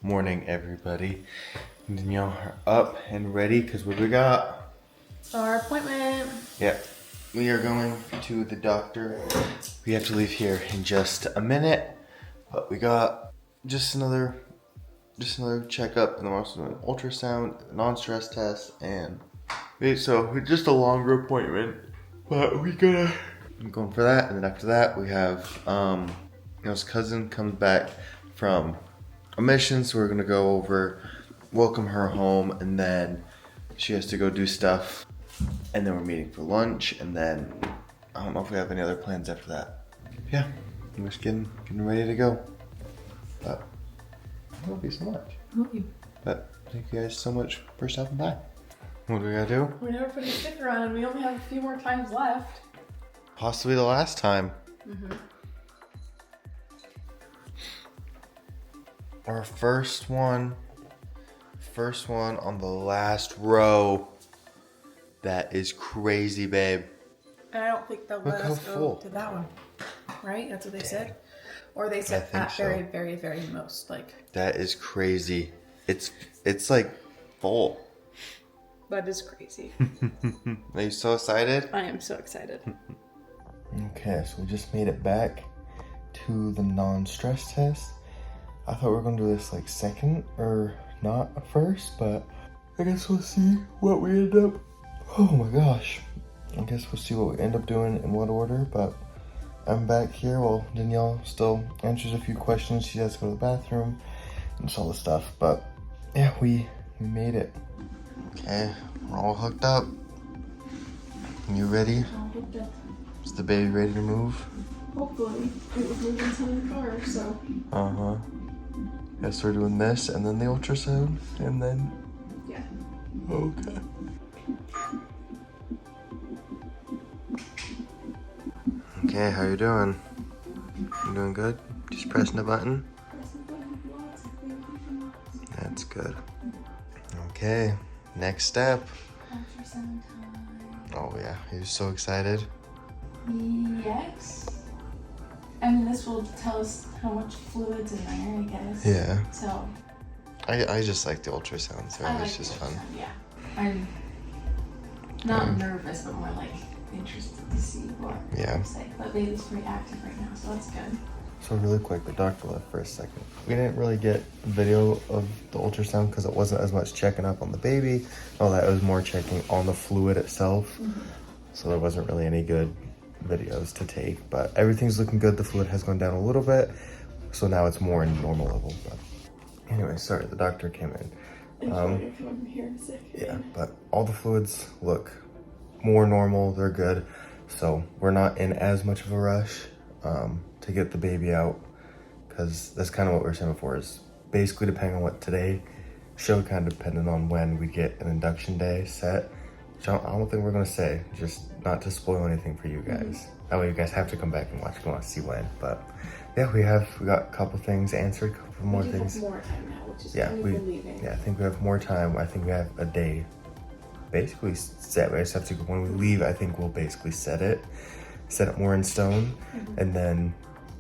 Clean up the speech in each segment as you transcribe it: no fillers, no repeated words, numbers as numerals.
Morning, everybody. Danielle are up and ready because what we got? Our appointment. Yep, we are going to the doctor. We have to leave here in just a minute, but we got just another checkup, and then we're also doing an ultrasound, non-stress test, and so just a longer appointment. But I'm going for that, and then after that we have his cousin comes back from a mission, so we're gonna go over, welcome her home, and then she has to go do stuff, and then we're meeting for lunch, and then I don't know if we have any other plans after that. Yeah, we're just getting ready to go. But I love you so much. Love you. But thank you guys so much for stopping by. What do we gotta do? We never put a sticker on, and we only have a few more times left. Possibly the last time. Mm-hmm. Our first one on the last row. That is crazy, babe. And I don't think they'll let us go to that one. Right? That's what they said? Or they said at very, very, very most. That is crazy. It's like full. That is crazy. Are you so excited? I am so excited. Okay, so we just made it back to the non-stress test. I thought we were gonna do this like second or not first, but I guess we'll see what we end up. Oh my gosh. I guess we'll see what we end up doing in what order, but I'm back here while Danielle still answers a few questions. She has to go to the bathroom and all the stuff, but yeah, we made it. Okay, we're all hooked up. You ready? All hooked up. Is the baby ready to move? Hopefully. It was moving some in the car, so. Uh-huh. Yes, we're doing this and then the ultrasound and then... Yeah. Okay. Okay, how you doing? You doing good? Just pressing the button? That's good. Okay, next step. Ultrasound time. Oh yeah, you're so excited. Yes. I mean, this will tell us how much fluid's in there, I guess. Yeah. So. I just like the ultrasound, so it's just fun. Yeah. I'm not nervous, but more like interested to see what Yeah. say. But baby's pretty active right now, so that's good. So really quick, the doctor left for a second. We didn't really get video of the ultrasound because it wasn't as much checking up on the baby. All that, it was more checking on the fluid itself. Mm-hmm. So there wasn't really any good videos to take, but everything's looking good. The fluid has gone down a little bit, so now it's more in normal level. But anyway, sorry, the doctor came in. Yeah, but all the fluids look more normal. They're good, so we're not in as much of a rush to get the baby out, because that's kind of what we were saying before, is basically depending on what today showed, kind of depending on when we get an induction day set, which I don't think we're gonna say, just not to spoil anything for you guys. That way you guys have to come back and watch if you want to see when. But yeah, we got a couple things answered, a couple more things. We have more time now, which is Yeah, leaving. I think we have more time. I think we have a day basically set. We just have to, when we leave, I think we'll basically set it more in stone. And then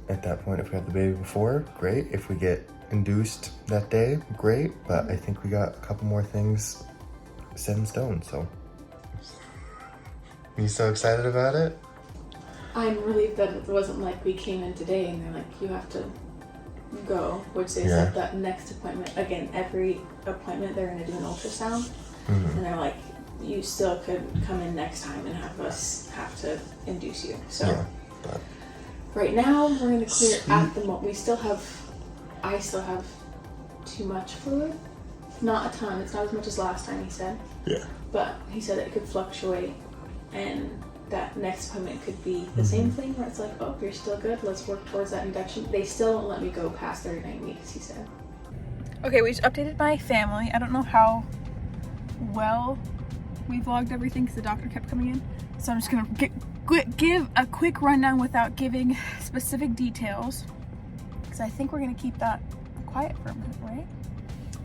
at that point, if we have the baby before, great. If we get induced that day, great. But I think we got a couple more things set in stone, so. You so excited about it? I'm relieved that it wasn't like we came in today and they're like, you have to go, which they said that next appointment, again, every appointment they're gonna do an ultrasound. And they're like, you still could come in next time and have us have to induce you. So right now we're gonna clear at the moment. I still have too much fluid. Not a ton, it's not as much as last time, he said. Yeah. But he said it could fluctuate, and that next appointment could be the same thing, where it's like, oh, you're still good, let's work towards that induction. They still won't let me go past 39 weeks, he said. Okay, we just updated my family. I don't know how well we vlogged everything because the doctor kept coming in. So I'm just gonna give a quick rundown without giving specific details, because I think we're gonna keep that quiet for a minute, right?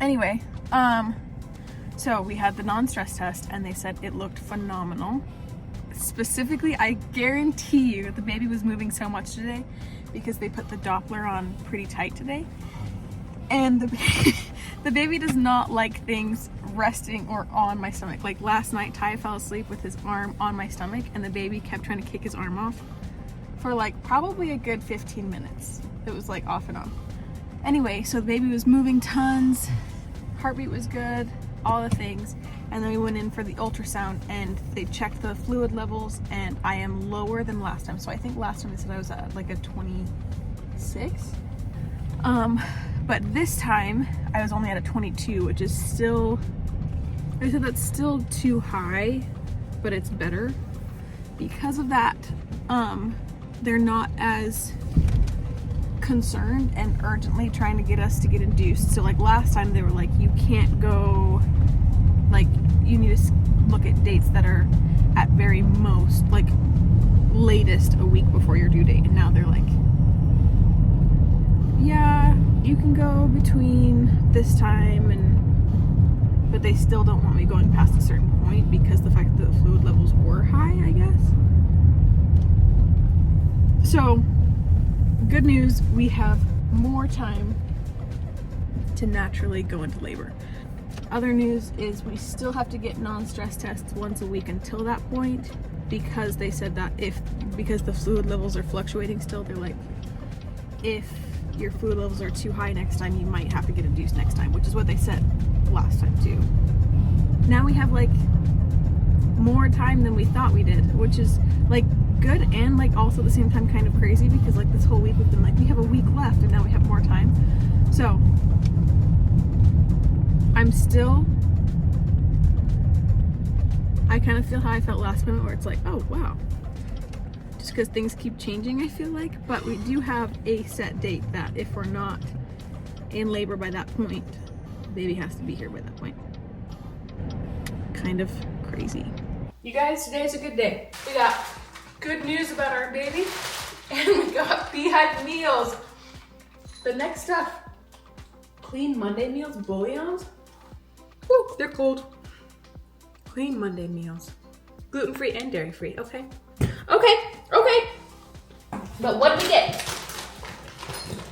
Anyway, so we had the non-stress test and they said it looked phenomenal. Specifically, I guarantee you the baby was moving so much today because they put the Doppler on pretty tight today. And the baby does not like things resting or on my stomach. Like last night, Ty fell asleep with his arm on my stomach and the baby kept trying to kick his arm off for like probably a good 15 minutes. It was like off and on. Anyway, so the baby was moving tons, heartbeat was good, all the things. And then we went in for the ultrasound and they checked the fluid levels and I am lower than last time. So I think last time they said I was at like a 26. But this time I was only at a 22, which is still, they said that's still too high, but it's better. Because of that, they're not as concerned and urgently trying to get us to get induced. So like last time they were like, you can't go, like you need to look at dates that are at very most, like latest a week before your due date. And now they're like, yeah, you can go between this time and, but they still don't want me going past a certain point because the fact that the fluid levels were high, I guess. So, good news, we have more time to naturally go into labor. Other news is we still have to get non-stress tests once a week until that point because they said that because the fluid levels are fluctuating still, they're like, if your fluid levels are too high next time, you might have to get induced next time, which is what they said last time too. Now we have like more time than we thought we did, which is like good and like also at the same time kind of crazy because like this whole week we've been like, we have a week left and now we have more time. So I kind of feel how I felt last minute where it's like, oh wow, just because things keep changing, I feel like. But we do have a set date that if we're not in labor by that point, the baby has to be here by that point. Kind of crazy. You guys, today's a good day. We got good news about our baby and we got beehive meals. The next stuff, clean Monday meals, bouillons. Woo, they're cold. Clean Monday meals. Gluten-free and dairy-free, okay. Okay. But what did we get?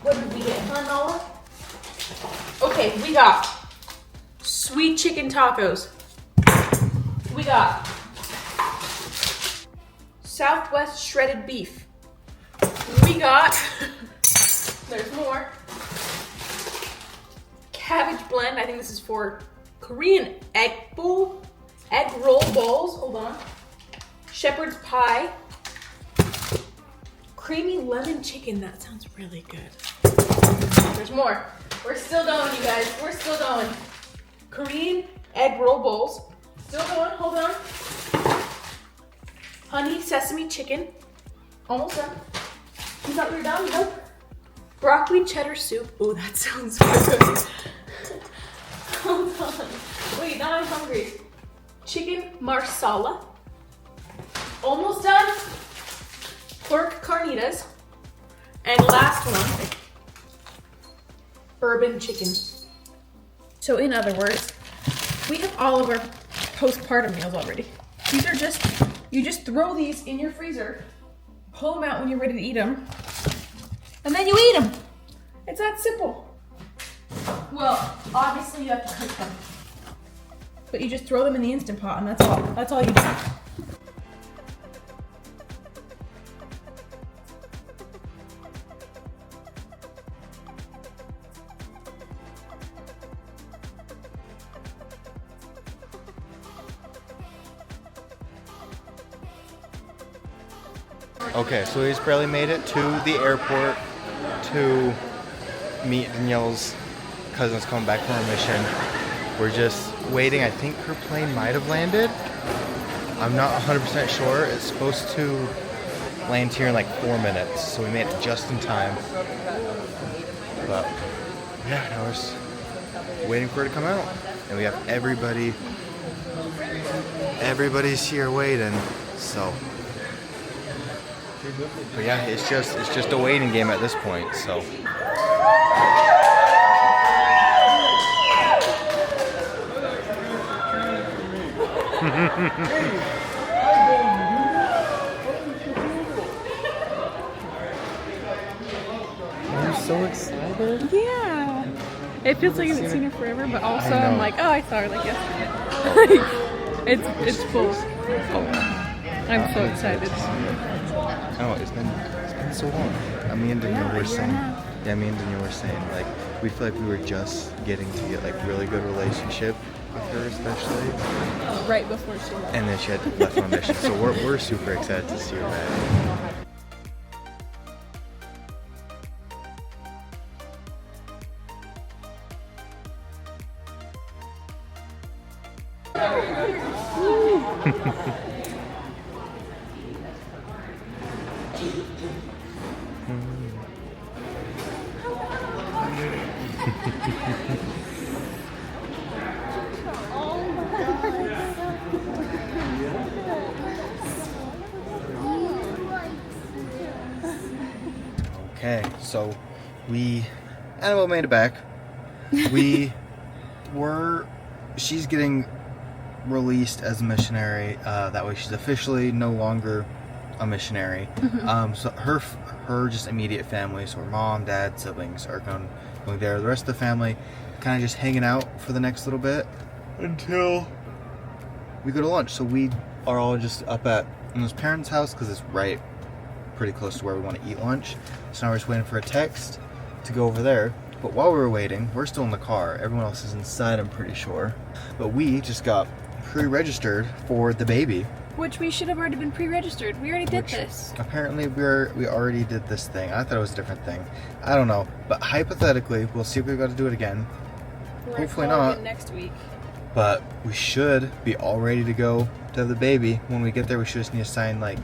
What did we get, huh, Nala? Okay, we got sweet chicken tacos. We got Southwest shredded beef. We got, there's more, cabbage blend. I think this is for Korean egg roll balls. Hold on. Shepherd's pie. Creamy lemon chicken. That sounds really good. There's more. We're still going, you guys. We're still going. Korean egg roll bowls. Still going. Hold on. Honey sesame chicken. Almost done. You thought we were done? Nope. Broccoli cheddar soup. Oh, that sounds good. Hold on. Wait, now I'm hungry. Chicken marsala. Almost done. Pork carnitas. And last one, bourbon chicken. So in other words, we have all of our postpartum meals already. These are just, you just throw these in your freezer, pull them out when you're ready to eat them, and then you eat them. It's that simple. Well, obviously you have to cook them. But you just throw them in the Instant Pot and that's all. That's all you do. Okay, so we just barely made it to the airport to meet Danielle's cousin's coming back from her mission. We're just waiting. I think her plane might have landed. I'm not 100% sure. It's supposed to land here in like 4 minutes, so we made it just in time. But yeah, now we're just waiting for her to come out, and we have everybody's here waiting. So, but yeah, it's just a waiting game at this point. So. I'm so excited. Yeah. It feels like I haven't seen her forever, but also I know. I'm like, oh, I saw her like yesterday. Like, it's full. I'm so excited. Oh, it's been so long. Me and Danielle were saying, me and Danielle were saying, like, we feel like we were just getting to get like really good relationship with her, especially. Right before she left. And then she had left on mission, so we're super excited to see her back. Okay, so we Annabelle made it back. She's getting released as a missionary. That way she's officially no longer a missionary. So her just immediate family, so her mom, dad, siblings are going there. The rest of the family kind of just hanging out for the next little bit until we go to lunch. So we are all just up at Emma's parents' house because it's right pretty close to where we want to eat lunch. So now we're just waiting for a text to go over there. But while we were waiting, we're still in the car. Everyone else is inside, I'm pretty sure. But we just got pre-registered for the baby. Which we should have already been pre-registered. We already did this. Apparently we already did this thing. I thought it was a different thing. I don't know. But hypothetically, we'll see if we've got to do it again. Hopefully not. Next week. But we should be all ready to go to have the baby. When we get there, we should just need to sign like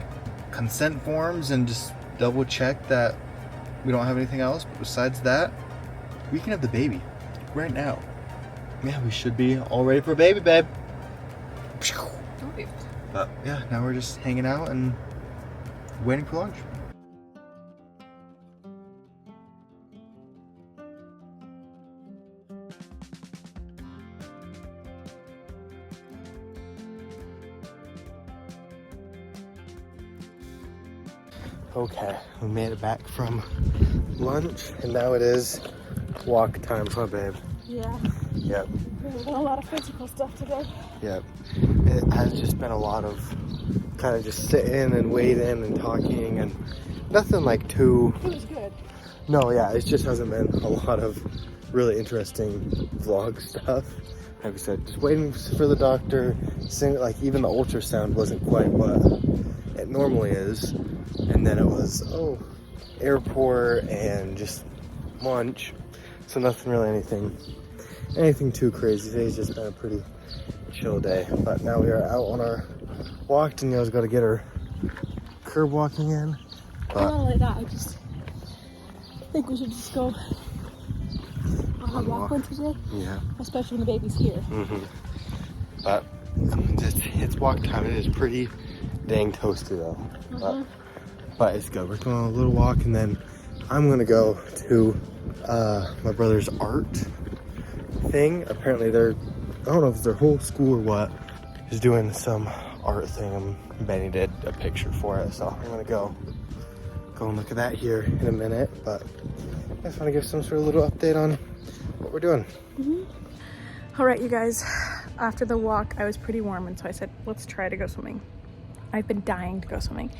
consent forms and just double check that we don't have anything else. But besides that, we can have the baby right now. Yeah, we should be all ready for a baby, babe. But yeah, now we're just hanging out and waiting for lunch. Okay, we made it back from lunch, and now it is walk time, huh, babe? Yeah. Yep. We've done a lot of physical stuff today. Yep. It has just been a lot of kind of just sitting and waiting and talking, and nothing like too... It was good. No, yeah, it just hasn't been a lot of really interesting vlog stuff. Like I said, just waiting for the doctor, seeing, like, even the ultrasound wasn't quite what it normally is. And then it was, airport and just lunch. So nothing really anything too crazy. Today's just been a pretty chill day. But now we are out on our walk. Danielle's got to get her curb walking in. But not only that, I just think we should just go on a walk one today. Yeah. Especially when the baby's here. But it's walk time. It is pretty dang toasty though. But it's good. We're going on a little walk, and then I'm gonna go to my brother's art thing. Apparently I don't know if it's their whole school or what, is doing some art thing, and Benny did a picture for it. So I'm gonna go and look at that here in a minute. But I just want to give some sort of little update on what we're doing. All right, you guys, after the walk, I was pretty warm, and so I said, let's try to go swimming. I've been dying to go swimming,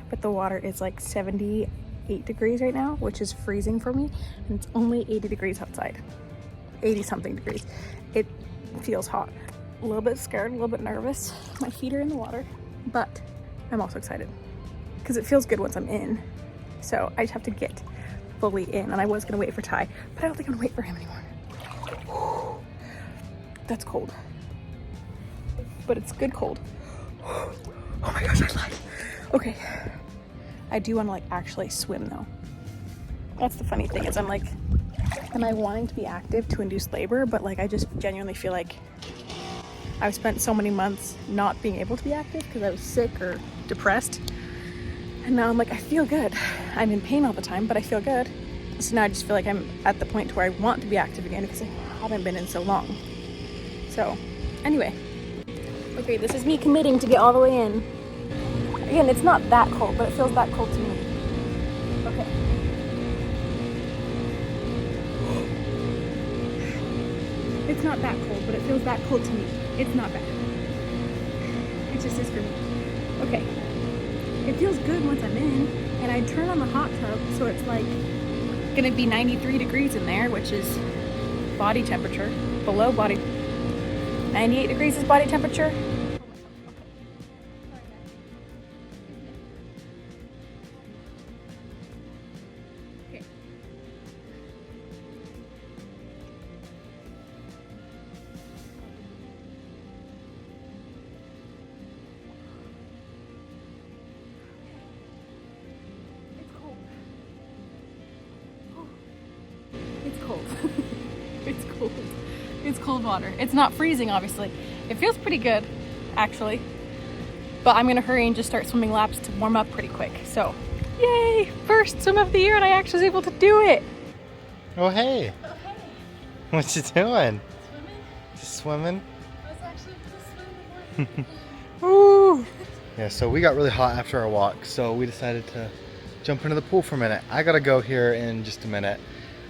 but the water is like 78 degrees right now, which is freezing for me, and it's only 80 degrees outside. 80 something degrees. It feels hot. A little bit scared, a little bit nervous. My feet are in the water, but I'm also excited because it feels good once I'm in. So I just have to get fully in, and I was gonna wait for Ty, but I don't think I'm gonna wait for him anymore. That's cold, but it's good cold. Oh my gosh, I like. Okay, I do want to like actually swim though. That's the funny thing is I'm like, am I wanting to be active to induce labor? But like I just genuinely feel like I've spent so many months not being able to be active because I was sick or depressed, and now I'm like, I feel good. I'm in pain all the time, but I feel good. So now I just feel like I'm at the point where I want to be active again because I haven't been in so long. So anyway, okay, this is me committing to get all the way in. Again, it's not that cold, but it feels that cold to me. Okay. It's not that cold, but it feels that cold to me. It's not bad. It just is for me. Okay. It feels good once I'm in, and I turn on the hot tub, so it's like gonna be 93 degrees in there, which is body temperature, below body. 98 degrees is body temperature. It's cold. It's cold water. It's not freezing, obviously. It feels pretty good, actually. But I'm gonna hurry and just start swimming laps to warm up pretty quick. So, yay! First swim of the year, and I actually was able to do it. Oh hey. Oh hey. What you doing? Swimming. Just swimming? I was actually able to swim before. Woo! Yeah, so we got really hot after our walk, so we decided to jump into the pool for a minute. I gotta go here in just a minute.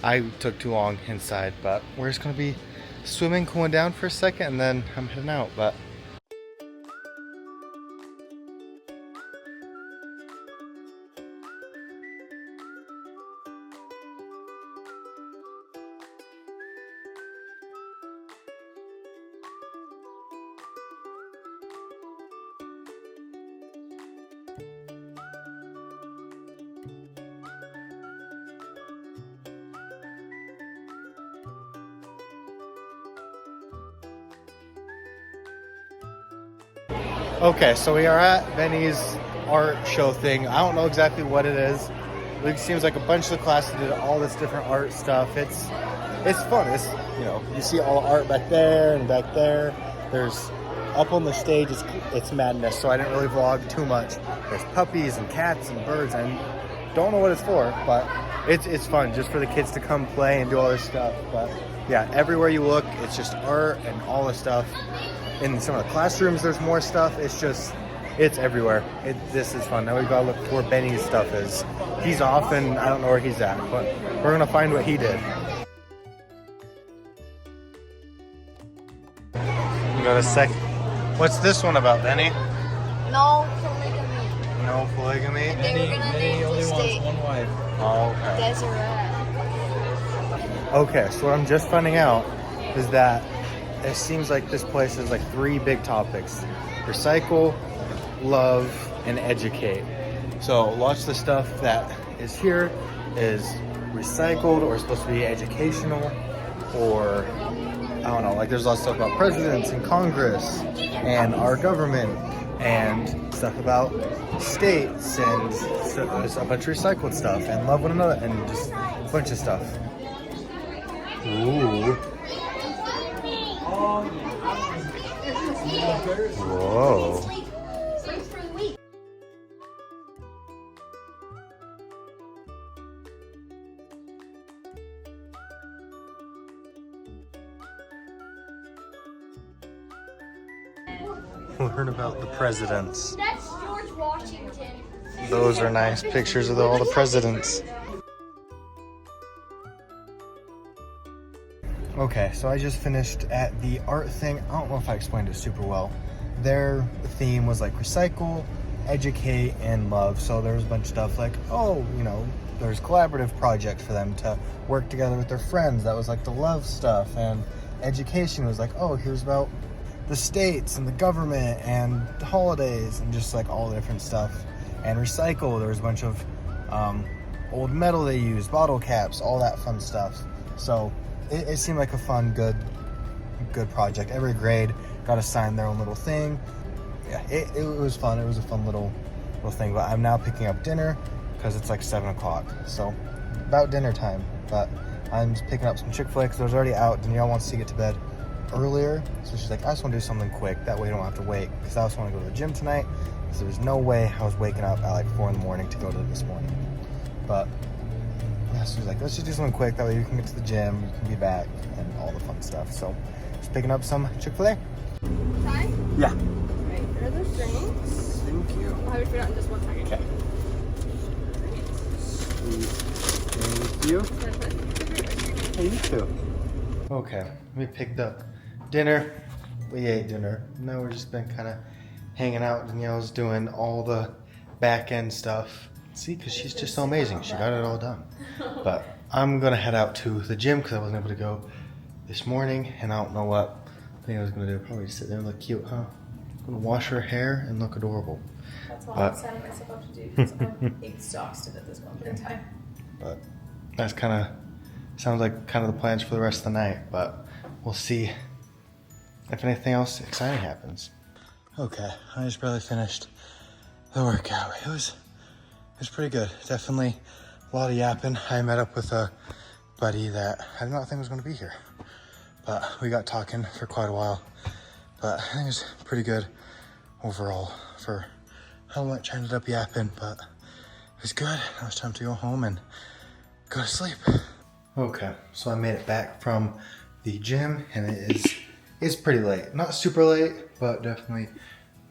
I took too long inside, but we're just gonna be swimming, cooling down for a second, and then I'm heading out. But okay, so we are at Benny's art show thing. I don't know exactly what it is. It seems like a bunch of the classes did all this different art stuff. It's fun. It's, you know, you see all the art back there and back there. There's up on the stage. It's madness. So I didn't really vlog too much. There's puppies and cats and birds. And don't know what it's for, but it's fun just for the kids to come play and do all this stuff. But yeah, everywhere you look, it's just art and all this stuff. In some of the classrooms, there's more stuff. It's everywhere. This is fun. Now we've got to look for where Benny's stuff is. He's off and I don't know where he's at, but we're gonna find what he did. We got a sec. What's this one about, Benny? No polygamy. No polygamy? Benny only wants one wife. Oh, okay. Deseret. Okay, so what I'm just finding out is that it seems like this place has like 3 big topics: recycle, love, and educate. So lots of the stuff that is here is recycled or supposed to be educational, or I don't know, like there's lots of stuff about presidents and Congress and our government and stuff about states, and so there's a bunch of recycled stuff and love one another and just a bunch of stuff. Ooh. Whoa. Learn about the presidents. That's George Washington. Those are nice pictures of all the presidents. Okay, so I just finished at the art thing. I don't know if I explained it super well. Their theme was like recycle, educate, and love. So there was a bunch of stuff like, oh, you know, there's collaborative projects for them to work together with their friends. That was like the love stuff. And education was like, oh, here's about the states and the government and the holidays and just like all the different stuff. And recycle, there was a bunch of old metal they used, bottle caps, all that fun stuff. So it seemed like a fun, good project. Every grade got assigned their own little thing. Yeah, it was fun. It was a fun little thing. But I'm now picking up dinner because it's like 7 o'clock. So about dinner time. But I'm just picking up some Chick-fil-A because I was already out. Danielle wants to get to bed earlier. So she's like, I just want to do something quick. That way you don't have to wait. Because I also want to go to the gym tonight. So there was no way I was waking up at like 4 in the morning to go to this morning. But yeah, so she's like, let's just do something quick. That way you can get to the gym, you can be back, and all the fun stuff. So just picking up some Chick-fil-A. Time? Yeah. Right, here are the drinks. Thank you. I'll have it for that in just 1 second. Okay. Sweet. Thank you. Perfect. Hey, you too. Okay, we picked up dinner. We ate dinner. Now we've just been kind of hanging out. Danielle's doing all the back end stuff. See, because she's just so amazing. She got it all done. But I'm gonna head out to the gym because I wasn't able to go this morning, and I don't know what I think I was gonna do. Probably just sit there and look cute, huh? I'm gonna wash her hair and look adorable. That's all I'm setting myself up to do because I'm exhausted at this moment in time. But that's kind of sounds like kind of the plans for the rest of the night. But we'll see if anything else exciting happens. Okay, I just barely finished the workout. It was pretty good. Definitely a lot of yapping. I met up with a buddy that I did not think was going to be here, but we got talking for quite a while. But I think it was pretty good overall for how much I ended up yapping, but it was good. Now it's time to go home and go to sleep. Okay, so I made it back from the gym, and it's pretty late. Not super late, but definitely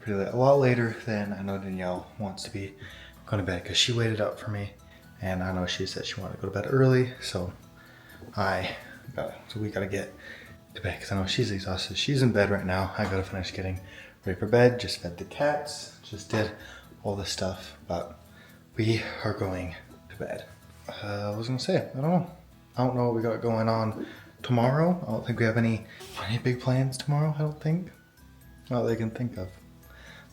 pretty late. A lot later than I know Danielle wants to be going to bed because she waited up for me, and I know she said she wanted to go to bed early, so we gotta get to bed because I know she's exhausted. She's in bed right now. I gotta finish getting ready for bed. Just fed the cats, just did all this stuff, but we are going to bed. I was gonna say, I don't know what we got going on tomorrow. I don't think we have any big plans tomorrow, I don't think. Not that I can think of.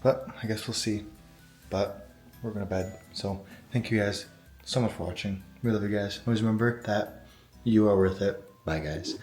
But I guess we'll see. But we're going to bed. So thank you guys so much for watching. We love you guys. Always remember that you are worth it. Bye guys.